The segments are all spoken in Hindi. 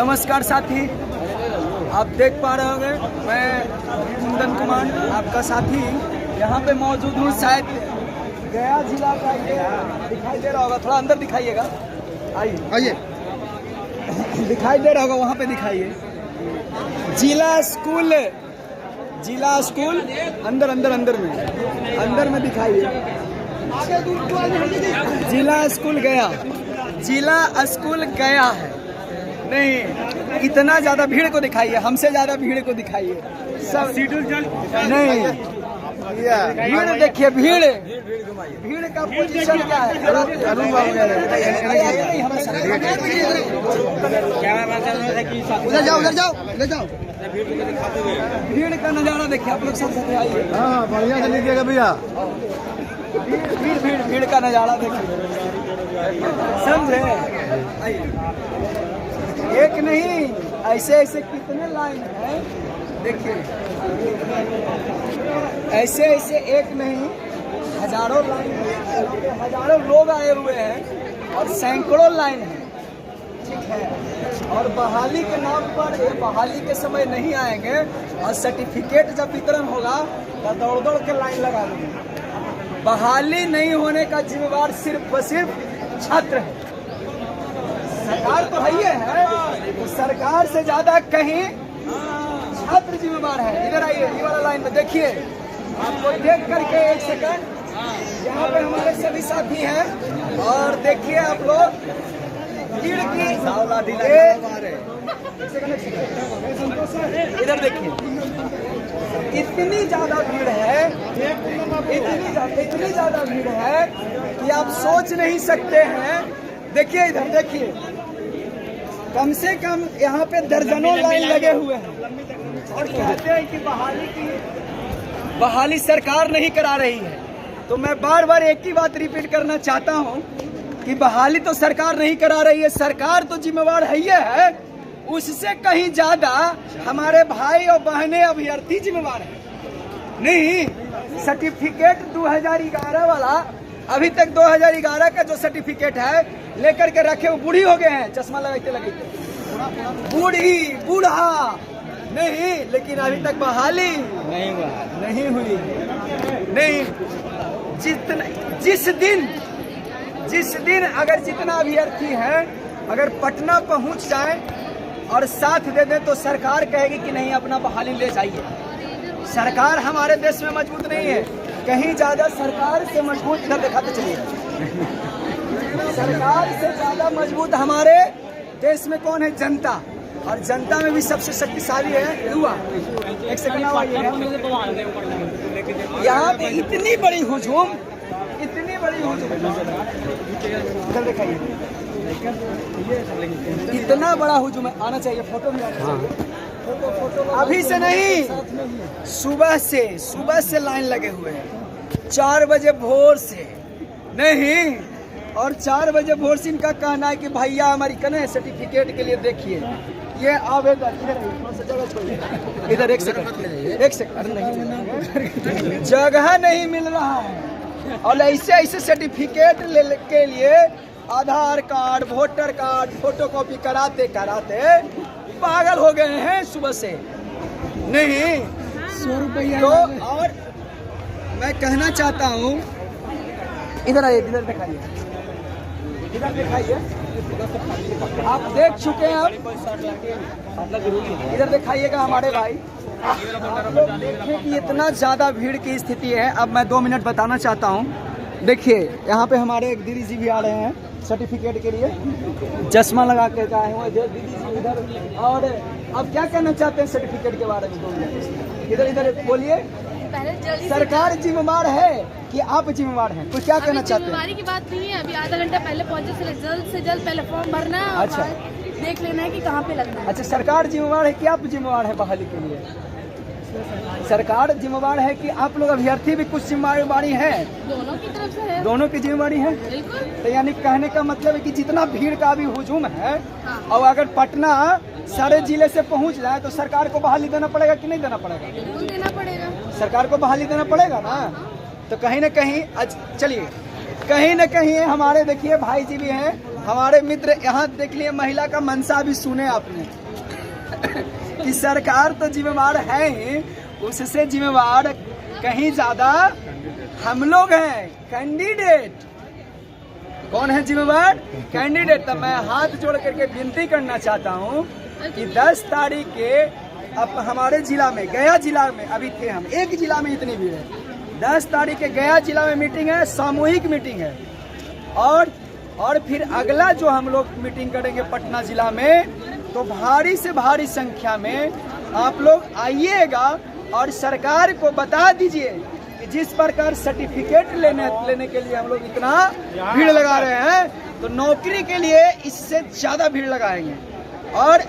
नमस्कार साथी, आप देख पा रहे होंगे मैं कुंदन कुमार आपका साथी यहाँ पे मौजूद हूँ। शायद गया जिला का ये दिखाई दे रहा होगा, थोड़ा अंदर दिखाइएगा, आइए दिखाई दे रहा होगा, वहाँ पे दिखाइए जिला स्कूल अंदर में दिखाइए। जिला स्कूल गया है। नहीं, इतना ज्यादा भीड़ को दिखाइए, हमसे ज्यादा भीड़ को दिखाइए। सब नहीं, भीड़ देखिए, भीड़ का पोजीशन क्या है? उधर जाओ। भीड़ का नजारा देखिए आप लोग, सब आइए। हाँ, बढ़िया से लीजिएगा भैया। भीड़ का नजारा देखिए, समझे? एक नहीं, ऐसे कितने लाइन है देखिए, ऐसे एक नहीं, हजारों लाइन है, हजारों लोग आए हुए हैं और सैकड़ों लाइन है, ठीक है। और बहाली के नाम पर बहाली के समय नहीं आएंगे और सर्टिफिकेट जब वितरण होगा तो दौड़ के लाइन लगा देंगे। बहाली नहीं होने का जिम्मेवार सिर्फ व सिर्फ छात्र है। सरकार तो है, तो सरकार से ज्यादा कहीं छात्र जिम्मेवार है। इधर आइए, ये वाला लाइन में देखिए, आपको देख करके एक सेकंड, यहाँ पे हमारे सभी साथी हैं और देखिए आप लोग भीड़ की, इधर देखिए, इतनी ज्यादा भीड़ है, इतनी ज्यादा भीड़ है कि आप सोच नहीं सकते हैं। देखिए इधर देखिए, कम से कम यहाँ पे दर्जनों लाइन लगे हुए हैं और कहते हैं कि बहाली सरकार नहीं करा रही है। तो मैं बार एक ही बात रिपीट करना चाहता हूँ कि बहाली तो सरकार नहीं करा रही है, सरकार तो जिम्मेवार है, उससे कहीं ज्यादा हमारे भाई और बहनें अभ्यर्थी जिम्मेवार है। नहीं, सर्टिफिकेट 2011 वाला, अभी तक 2011 का जो सर्टिफिकेट है लेकर के रखे, वो बूढ़ी हो गए हैं, चश्मा लगाते बूढ़ा नहीं, लेकिन अभी तक बहाली नहीं हुई। नहीं, जिस दिन अगर जितना अभ्यर्थी है अगर पटना पहुंच जाए और साथ दे दे तो सरकार कहेगी कि नहीं, अपना बहाली ले जाइए। सरकार हमारे देश में मजबूत नहीं है, कहीं ज्यादा सरकार से मजबूत, इधर दिखाते चलिए, सरकार से ज्यादा मजबूत हमारे देश में कौन है? जनता। और जनता में भी सबसे शक्तिशाली है युवा। एक सेकंड, यहाँ पे इतनी बड़ी हुजूम, इधर दिखाइए, इतना बड़ा हुजूम है, आना चाहिए, फोटो में आना चाहिए। अभी से नहीं, सुबह से लाइन लगे हुए हैं, 4 बजे भोर से नहीं, और 4 बजे भोर से इनका कहना है कि भैया हमारी कने सर्टिफिकेट के लिए देखिए ये आवेदन, इधर एक सेकंड नहीं, जगह नहीं मिल रहा है और ऐसे सर्टिफिकेट ले के लिए आधार कार्ड, वोटर कार्ड, फोटोकॉपी कराते पागल हो गए हैं सुबह से। नहीं, 100 रुपया तो। और मैं कहना चाहता हूँ, इधर आइए, इधर दिखाइए, आप देख चुके हैं, आप इधर दिखाइएगा हमारे भाई, आप लोग देखें कि इतना ज्यादा भीड़ की स्थिति है। अब मैं 2 मिनट बताना चाहता हूँ। देखिए यहाँ पे हमारे एक दीदी जी भी आ रहे हैं सर्टिफिकेट के लिए, चश्मा लगा के आए हुए दीदी जी इधर। और अब क्या कहना चाहते हैं सर्टिफिकेट के बारे में? इधर बोलिए। सरकार जिम्मेवार है कि आप जिम्मेवार हैं? कुछ क्या कहना चाहते हैं? जिम्मेवारी की बात नहीं है, अभी आधा घंटा पहले पहुंचे, जल्द से जल्द पहले फॉर्म भरना, अच्छा, देख लेना है कि कहाँ पे लगना है। अच्छा, सरकार जिम्मेवार है कि आप जिम्मेवार है बहाली के लिए? सरकार जिम्मेवार है कि आप लोग अभ्यर्थी भी कुछ जिम्मेवारी है? दोनों की तरफ से है, दोनों की जिम्मेवारी है। बिल्कुल। तो यानी कहने का मतलब है कि जितना भीड़ का भी हुजूम है, और अगर पटना सारे जिले से पहुंच जाए तो सरकार को बहाली देना पड़ेगा कि नहीं देना पड़ेगा? बिल्कुल देना पड़ेगा, सरकार को बहाली देना पड़ेगा ना। तो कहीं न कहीं चलिए, कहीं न कहीं हमारे देखिए भाई जी भी हैं, हमारे मित्र यहाँ देख लिए, महिला का मनसा भी सुने आपने कि सरकार तो जिम्मेवार है ही, उससे जिम्मेवार कहीं ज्यादा हम लोग हैं, कैंडिडेट। कौन है जिम्मेवार? कैंडिडेट। तब मैं हाथ जोड़ करके विनती करना चाहता हूँ कि 10 तारीख के अब हमारे जिला में, गया जिला में अभी थे हम, एक जिला में इतनी भीड़ है। 10 तारीख के गया जिला में मीटिंग है, सामूहिक मीटिंग है। और फिर अगला जो हम लोग मीटिंग करेंगे पटना जिला में, तो भारी से भारी संख्या में आप लोग आइएगा और सरकार को बता दीजिए कि जिस प्रकार सर्टिफिकेट लेने के लिए हम लोग इतना भीड़ लगा रहे हैं, तो नौकरी के लिए इससे ज्यादा भीड़ लगाएंगे। और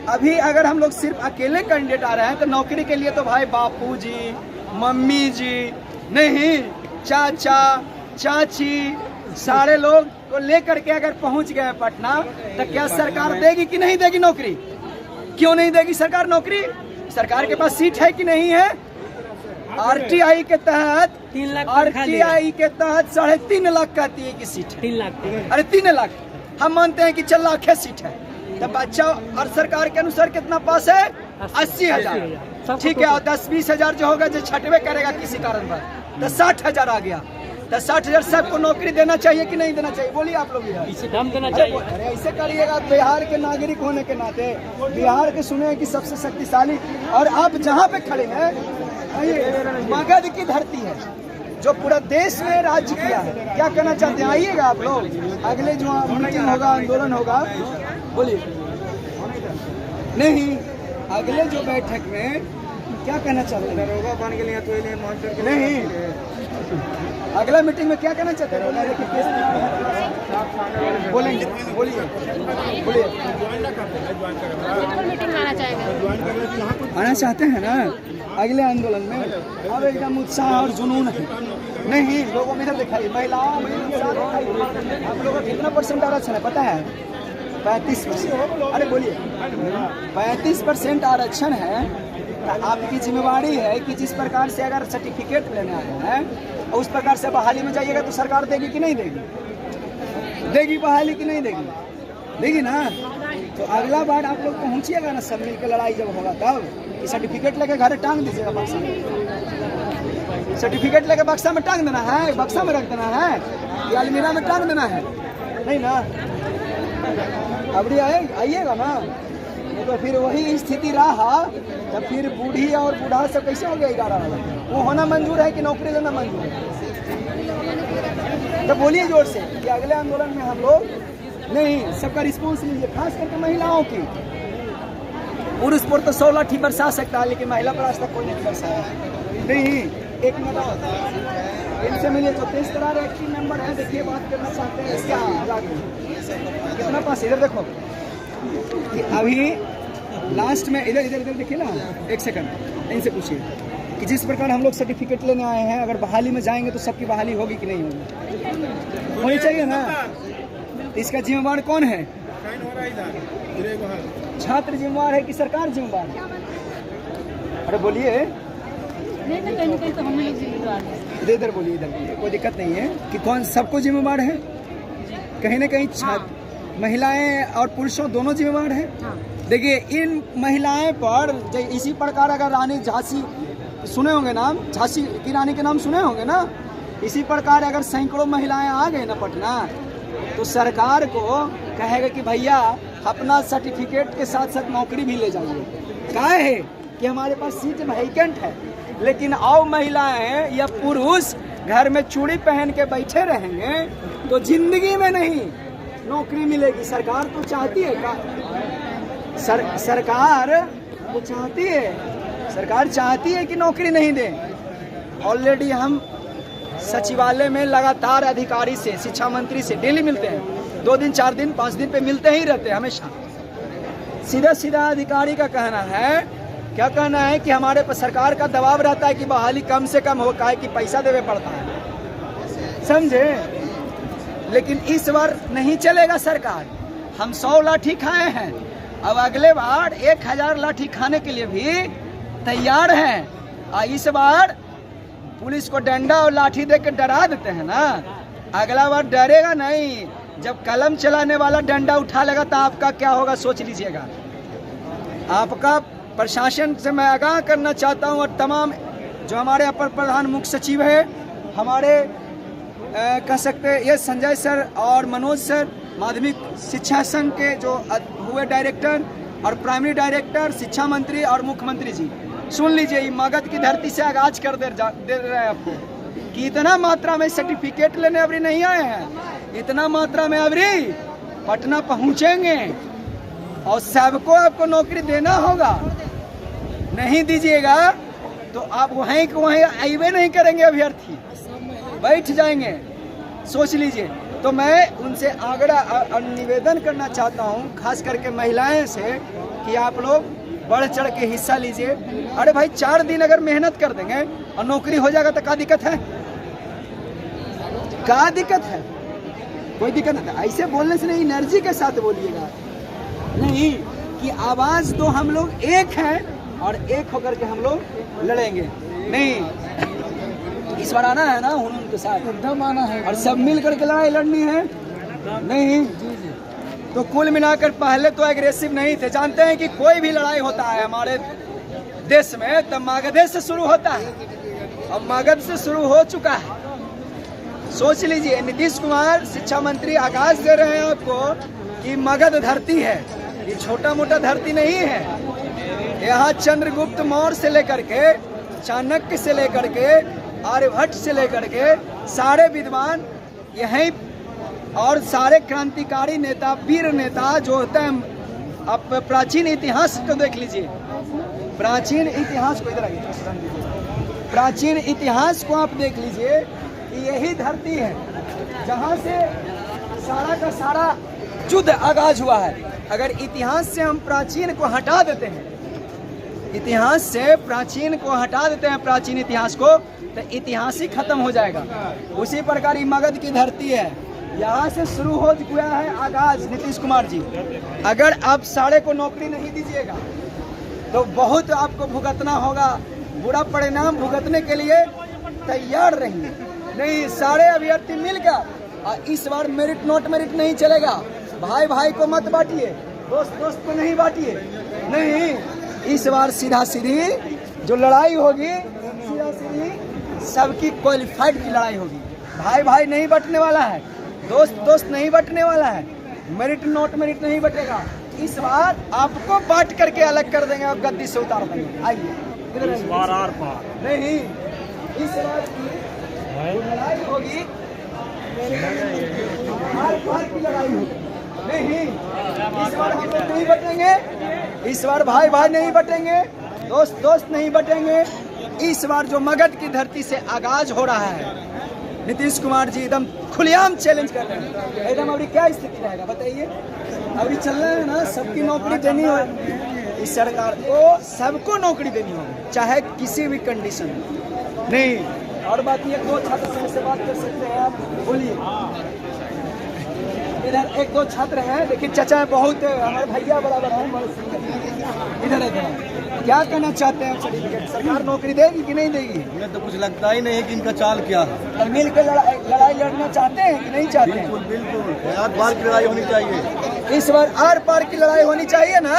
अभी अगर हम लोग सिर्फ अकेले कैंडिडेट आ रहे हैं, तो नौकरी के लिए तो भाई बापू जी, मम्मी जी, नहीं चाचा चाची, सारे लोग को लेकर के अगर पहुंच गए पटना, तो क्या सरकार देगी कि नहीं देगी नौकरी? क्यों नहीं देगी सरकार नौकरी? सरकार के पास सीट है कि नहीं है? आरटीआई के तहत 3.5 लाख कहती है कि सीट है। 3 लाख। अरे 3 लाख हम मानते हैं कि 4 लाख है सीट है, तब बच्चा और सरकार के अनुसार कितना पास है? 80,000। ठीक है, और 10-20 हजार जो होगा, जो छटवे करेगा किसी कारण पर, तो 60,000 आ गया। तो 60,000 सबको नौकरी देना चाहिए कि नहीं देना चाहिए? बोलिए आप लोग। इसे कम देना चाहिए। अरे ऐसे करिएगा, बिहार के नागरिक होने के नाते, बिहार के सुने हैं कि सबसे शक्तिशाली, और आप जहाँ पे खड़े हैं मगध की धरती है जो पूरा देश में राज्य किया है। क्या कहना चाहते हैं? आइएगा आप लोग, अगले जो मीटिंग होगा, आंदोलन होगा, बोलिए। नहीं, अगले जो बैठक में क्या कहना चाहते हैं? नहीं, अगला मीटिंग में क्या कहना चाहते हैं? बोलेंगे, बोलिए बोलिए। आना चाहते हैं ना अगले आंदोलन में? अब एकदम उत्साह और जुनून है। नहीं, लोगों में इधर दिखाई, महिलाओं आप लोगों का कितना % आरक्षण है पता है? 35%। अरे बोलिए, 35% आरक्षण है। आपकी जिम्मेवारी है कि जिस प्रकार से अगर सर्टिफिकेट लेने आए हैं, और उस प्रकार से बहाली में जाइएगा, तो सरकार देगी कि नहीं देगी? देगी बहाली कि नहीं देगी? देगी ना। तो अगला बार आप लोग पहुंचिएगा ना, सब मिलकर लड़ाई जब होगा तब, कि सर्टिफिकेट लेके घर टांग दीजिएगा बक्सा में। सर्टिफिकेट लेके बक्सा में टांग देना है, बक्सा में रख देना है, या अलमीरा में टांग देना है? नहीं ना। अबड़ी आइएगा ना, तो फिर वही स्थिति रहा, तो फिर बूढ़ी और बूढ़ा सब कैसे हो गया 11 वाला? वो होना मंजूर है कि नौकरी देना मंजूर है? तो बोलिए जोर से कि अगले आंदोलन में हम लोग नहीं, सबका रिस्पॉन्स लीजिए, खास करके महिलाओं की। पुरुष पर तो 100 लाठी बरसा सकता है, लेकिन महिला पर आज तक कोई नहीं बरसाया। नहीं, एक मिनट इनसे मिलिए, जो 23 तरह एक्टिव मेंबर है, देखिए बात करना चाहते हैं इसका कितना पास? इधर देखो कि अभी लास्ट में, इधर देखिए ना, एक सेकंड इनसे पूछिए कि जिस प्रकार हम लोग सर्टिफिकेट लेने आए हैं, अगर बहाली में जाएंगे तो सबकी बहाली होगी कि नहीं होगी? होनी चाहिए ना। इसका जिम्मेवार कौन है? छात्र जिम्मेवार है कि सरकार जिम्मेवार है? अरे बोलिए। नहीं तो कहीं तो हम लोग जिम्मेदार हैं। इधर बोलिए, इधर बोलिए, कोई दिक्कत नहीं है कि कौन सबको जिम्मेवार है? कहीं ना कहीं महिलाएं और पुरुषों दोनों जिम्मेवार हैं। देखिए, इन महिलाएं पर इसी प्रकार अगर रानी झांसी सुने होंगे नाम, झांसी की रानी के नाम सुने होंगे ना, इसी प्रकार अगर सैकड़ों महिलाएं आ गए ना पटना, तो सरकार को कहेगा कि भैया अपना सर्टिफिकेट के साथ साथ नौकरी भी ले जाइए। क्या है कि हमारे पास सीट वैकेंट है, लेकिन आओ महिलाएं या पुरुष घर में चूड़ी पहन के बैठे रहेंगे तो जिंदगी में नहीं नौकरी मिलेगी। सरकार तो चाहती है का सरकार वो चाहती है, सरकार चाहती है कि नौकरी नहीं दे। ऑलरेडी हम सचिवालय में लगातार अधिकारी से, शिक्षा मंत्री से डेली मिलते हैं, 2 दिन 4 दिन 5 दिन पे मिलते ही रहते हैं हमेशा। सीधा अधिकारी का कहना है, क्या कहना है कि हमारे पर सरकार का दबाव रहता है कि बहाली कम से कम हो, का है कि पैसा देवे पड़ता है, समझे। लेकिन इस बार नहीं चलेगा सरकार, हम 100 लाठी खाए हैं, अब अगले बार 1000 लाठी खाने के लिए भी तैयार हैं। इस बार पुलिस को डंडा और लाठी दे के डरा देते हैं ना, अगला बार डरेगा नहीं। जब कलम चलाने वाला डंडा उठा लेगा तो आपका क्या होगा सोच लीजिएगा। आपका प्रशासन से मैं आगाह करना चाहता हूं, और तमाम जो हमारे अपर प्रधान मुख्य सचिव है, हमारे कह सकते हैं ये संजय सर और मनोज सर, माध्यमिक शिक्षा संघ के जो हुए डायरेक्टर, और प्राइमरी डायरेक्टर, शिक्षा मंत्री और मुख्यमंत्री जी, सुन लीजिए, ये मगध की धरती से आगाज कर दे रहे हैं आपको कि इतना मात्रा में सर्टिफिकेट लेने अभी नहीं आए हैं, इतना मात्रा में अभी पटना पहुंचेंगे और सबको आपको नौकरी देना होगा। नहीं दीजिएगा तो आप वहीं के वहीं आइए नहीं करेंगे, अभ्यर्थी बैठ जाएंगे, सोच लीजिए। तो मैं उनसे आग्रह निवेदन करना चाहता हूं, खास करके महिलाएं से, कि आप लोग बढ़ चढ़ के हिस्सा लीजिए। अरे भाई 4 दिन अगर मेहनत कर देंगे और नौकरी हो जाएगा तो क्या दिक्कत है? क्या दिक्कत है? कोई दिक्कत नहीं। ऐसे बोलने से नहीं, एनर्जी के साथ बोलिएगा, नहीं कि आवाज तो हम लोग एक हैं और एक होकर के हम लोग लड़ेंगे। नहीं, इस बार आना है ना उनके साथ, एकदम आना है और सब मिल करके लड़ाई लड़नी है। नहीं तो कुल मिलाकर पहले तो एग्रेसिव नहीं थे। जानते हैं कि कोई भी लड़ाई होता है हमारे देश में तब मगध से शुरू होता है, और मगध से शुरू हो चुका है। सोच लीजिए, नीतीश कुमार शिक्षा मंत्री आगाज दे रहे हैं आपको कि मगध धरती है, ये छोटा मोटा धरती नहीं है। यहाँ चंद्रगुप्त मौर्य से लेकर के, चाणक्य से लेकर के, आर्यभट्ट से लेकर के सारे विद्वान यहीं, और सारे क्रांतिकारी नेता, वीर नेता जो होते हैं। आप प्राचीन इतिहास को देख लीजिए, प्राचीन इतिहास को, इधर आइए, प्राचीन इतिहास को आप देख लीजिए कि यही धरती है जहाँ से सारा का सारा युद्ध आगाज हुआ है। अगर इतिहास से हम प्राचीन को हटा देते हैं, इतिहास से प्राचीन को हटा देते हैं, प्राचीन इतिहास को, तो इतिहास ही खत्म हो जाएगा। उसी प्रकार मगध की धरती है, यहाँ से शुरू हो गया है आगाज। नीतीश कुमार जी, अगर आप सारे को नौकरी नहीं दीजिएगा तो बहुत आपको भुगतना होगा, बुरा परिणाम भुगतने के लिए तैयार रहिए। नहीं, सारे अभ्यर्थी मिलकर, और इस बार मेरिट नॉट मेरिट नहीं चलेगा। भाई भाई को मत बांटिए, दोस्त दोस्त को नहीं बांटिए। नहीं, इस बार सीधा सीधी जो लड़ाई होगी, सीधा सीधी सबकी क्वालिफाइड की लड़ाई होगी। भाई भाई नहीं बंटने वाला है, दोस्त दोस्त नहीं बंटने वाला है, मेरिट नॉट मेरिट नहीं बटेगा। इस बार आपको बांट करके अलग कर देंगे, आप गद्दी से उतार देंगे। आइए, इस बार आर पार नहीं, इस बार लड़ाई होगी, आर पार की लड़ाई होगी। नहीं, इस बार हम लोग नहीं बटेंगे, इस बार भाई भाई नहीं बटेंगे, दोस्त दोस्त नहीं बटेंगे। इस बार जो मगध की धरती से आगाज हो रहा है, नीतीश कुमार जी एकदम खुलेआम चैलेंज कर रहे हैं। एकदम अभी क्या स्थिति रहेगा बताइए? अभी चल रहा है ना, सबकी नौकरी देनी हो, इस सरकार को सबको नौकरी देनी होगी, चाहे किसी भी कंडीशन में। नहीं, और बाकी एक दो छात्र से बात कर सकते हैं आप, बोलिए। इधर एक दो छात्र हैं, देखिए चचा बहुत हमारे भैया बराबर हैं। इधर क्या कहना चाहते हैं? सर्टिफिकेट सरकार नौकरी देगी कि नहीं देगी? मुझे तो कुछ लगता ही नहीं है कि इनका चाल क्या है। मिल कर लड़ाई लड़ना चाहते हैं कि नहीं चाहते हैं? बिल्कुल बिल्कुल, आर पार की लड़ाई होनी चाहिए। इस बार आर पार की लड़ाई होनी चाहिए ना,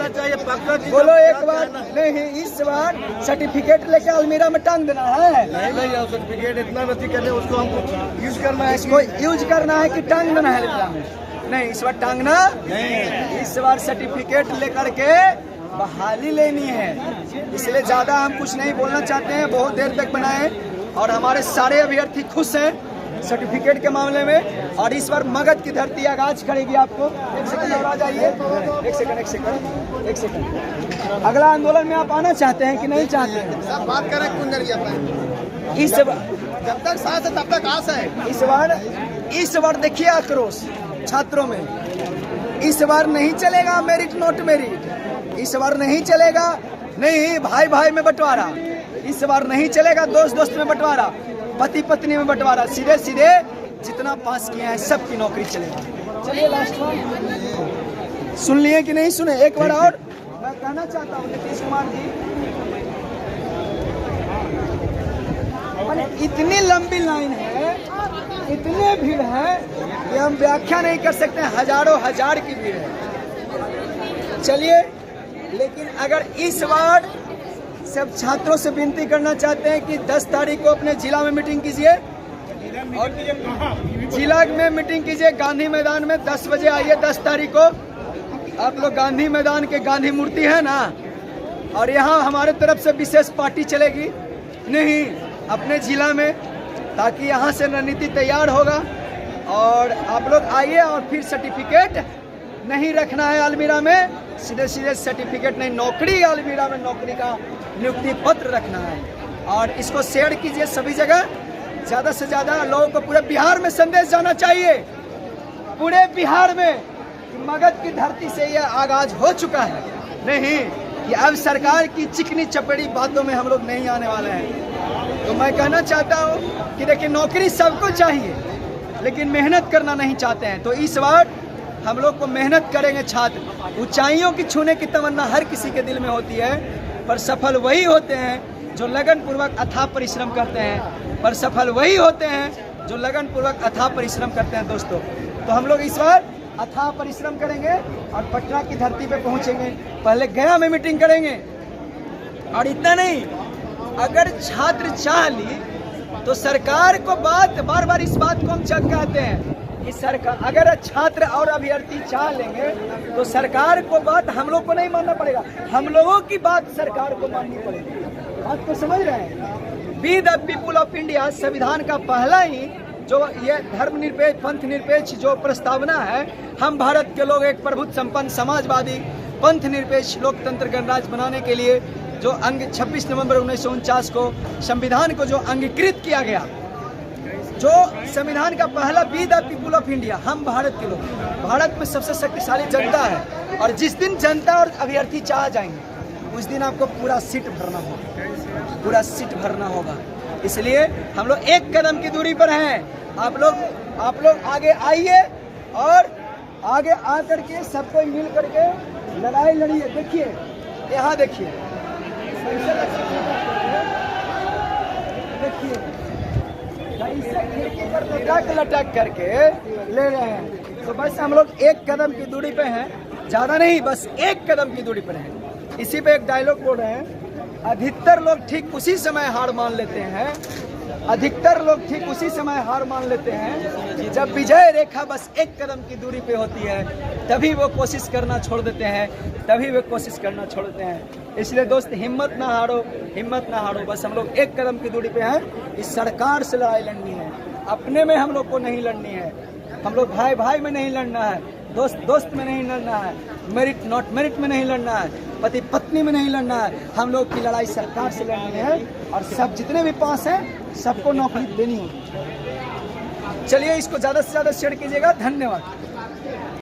चाहिए पक्का। बोलो एक बार। नहीं, इस बार सर्टिफिकेट लेके अलमीरा में टांग देना है। नहीं, सर्टिफिकेट इतना नहीं करने, उसको हमको यूज करना है। इसको यूज करना है कि टांग देना है अलमीरा में? नहीं, इस बार टांगना नहीं, इस बार सर्टिफिकेट लेकर के बहाली लेनी है। इसलिए ज्यादा हम कुछ नहीं बोलना चाहते हैं, बहुत देर तक बनाए, और हमारे सारे अभ्यर्थी खुश हैं सर्टिफिकेट के मामले में। और इस बार मगध की धरती आगाज करेगी आपको। एक सेकंड और आ जाइए, एक सेकंड। अगला आंदोलन में आप आना चाहते हैं कि नहीं चाहते हैं? सब बात करें कुंदर, इस बार जब तक सांस है तब तक आस है। इस बार देखिए आक्रोश छात्रों में। इस बार नहीं चलेगा मेरिट नॉट मेरिट, इस बार नहीं चलेगा। नहीं, भाई भाई में बंटवारा इस बार नहीं चलेगा, दोस्त दोस्त में बंटवारा, पति पत्नी में बंटवारा। सीधे सीधे जितना पास किए हैं सबकी नौकरी चलेगा। चलिए लास्ट वन सुन लिए कि नहीं सुने? एक बार और मैं कहना चाहता हूँ नीतीश कुमार जी, इतनी लंबी लाइन है इतने भीड़ है कि हम व्याख्या नहीं कर सकते, हजारों हजार की भीड़ है। चलिए, लेकिन अगर इस बार सब छात्रों से विनती करना चाहते हैं कि 10 तारीख को अपने जिला में मीटिंग कीजिए, और जिला में मीटिंग कीजिए, गांधी मैदान में 10 बजे आइए। 10 तारीख को आप लोग गांधी मैदान के गांधी मूर्ति है ना, और यहाँ हमारे तरफ से विशेष पार्टी चलेगी नहीं अपने जिला में, ताकि यहाँ से रणनीति तैयार होगा। और आप लोग आइए, और फिर सर्टिफिकेट नहीं रखना है अलमीरा में, सीधे सीधे सर्टिफिकेट नहीं, नौकरी अलमीरा में नौकरी का नियुक्ति पत्र रखना है। और इसको शेयर कीजिए सभी जगह, ज़्यादा से ज़्यादा लोगों को पूरे बिहार में संदेश जाना चाहिए, पूरे बिहार में, कि मगध की धरती से यह आगाज हो चुका है। नहीं कि अब सरकार की चिकनी चपड़ी बातों में हम लोग नहीं आने वाले हैं। तो मैं कहना चाहता हूँ कि देखिए, नौकरी सबको चाहिए, लेकिन मेहनत करना नहीं चाहते हैं। तो इस बार हम लोग को मेहनत करेंगे छात्र। ऊंचाइयों की छूने की तमन्ना हर किसी के दिल में होती है, पर सफल वही होते हैं जो लगन पूर्वक अथाह परिश्रम करते हैं, पर सफल वही होते हैं जो लगन पूर्वक अथाह परिश्रम करते हैं। दोस्तों, तो हम लोग इस बार अथाह परिश्रम करेंगे और पटना की धरती पे पहुंचेंगे। पहले गया में मीटिंग करेंगे, और इतना नहीं, अगर छात्र चाह ली तो सरकार को बार बार इस बात को हम कहते हैं कि सरकार, अगर छात्र और अभ्यर्थी चाह लेंगे तो सरकार को बात हम लोग को नहीं मानना पड़ेगा, हम लोगों की बात सरकार को माननी पड़ेगी। बात को समझ रहे हैं? We the people of India संविधान का पहला ही जो ये धर्मनिरपेक्ष, पंथ निरपेक्ष जो प्रस्तावना है, हम भारत के लोग एक प्रभुत्व संपन्न समाजवादी पंथ निरपेक्ष लोकतंत्र गणराज्य बनाने के लिए जो अंग 26 नवंबर 1949 को संविधान को जो अंगीकृत किया गया, जो संविधान का पहला we the people of India, हम भारत के लोग, भारत में सबसे शक्तिशाली जनता है। और जिस दिन जनता और अभ्यर्थी चाह जाएंगे उस दिन आपको पूरा सीट भरना होगा, पूरा सीट भरना होगा। इसलिए हम लोग एक कदम की दूरी पर हैं। आप लोग आगे आइए, और आगे आ करके सबको मिल करके लड़ाई लड़िए। देखिए, यहाँ देखिए, देखिए खिड़की पर लटक करके ले रहे हैं। तो बस हम लोग एक कदम की दूरी पे हैं, ज़्यादा नहीं, बस एक कदम की दूरी पर हैं। इसी पे एक डायलॉग बोल रहे हैं, अधिकतर लोग ठीक उसी समय हार मान लेते हैं, अधिकतर लोग ठीक उसी समय हार मान लेते हैं जब विजय रेखा बस एक कदम की दूरी पे होती है, तभी वो कोशिश करना छोड़ देते हैं, तभी वो कोशिश करना छोड़ देते हैं। इसलिए दोस्त, हिम्मत ना हारो, हिम्मत ना हारो। बस हम लोग एक कदम की दूरी पे हैं। इस सरकार से लड़ाई लड़नी है, अपने में हम लोग को नहीं लड़नी है। हम लोग भाई भाई में नहीं लड़ना है, दोस्त दोस्त में नहीं लड़ना है, मेरिट नॉट मेरिट में नहीं लड़ना है, पति पत्नी में नहीं लड़ना है। हम लोग की लड़ाई सरकार से लड़नी है, और सब जितने भी पास हैं सबको नौकरी देनी होगी। चलिए, इसको ज़्यादा से ज़्यादा शेयर कीजिएगा। धन्यवाद।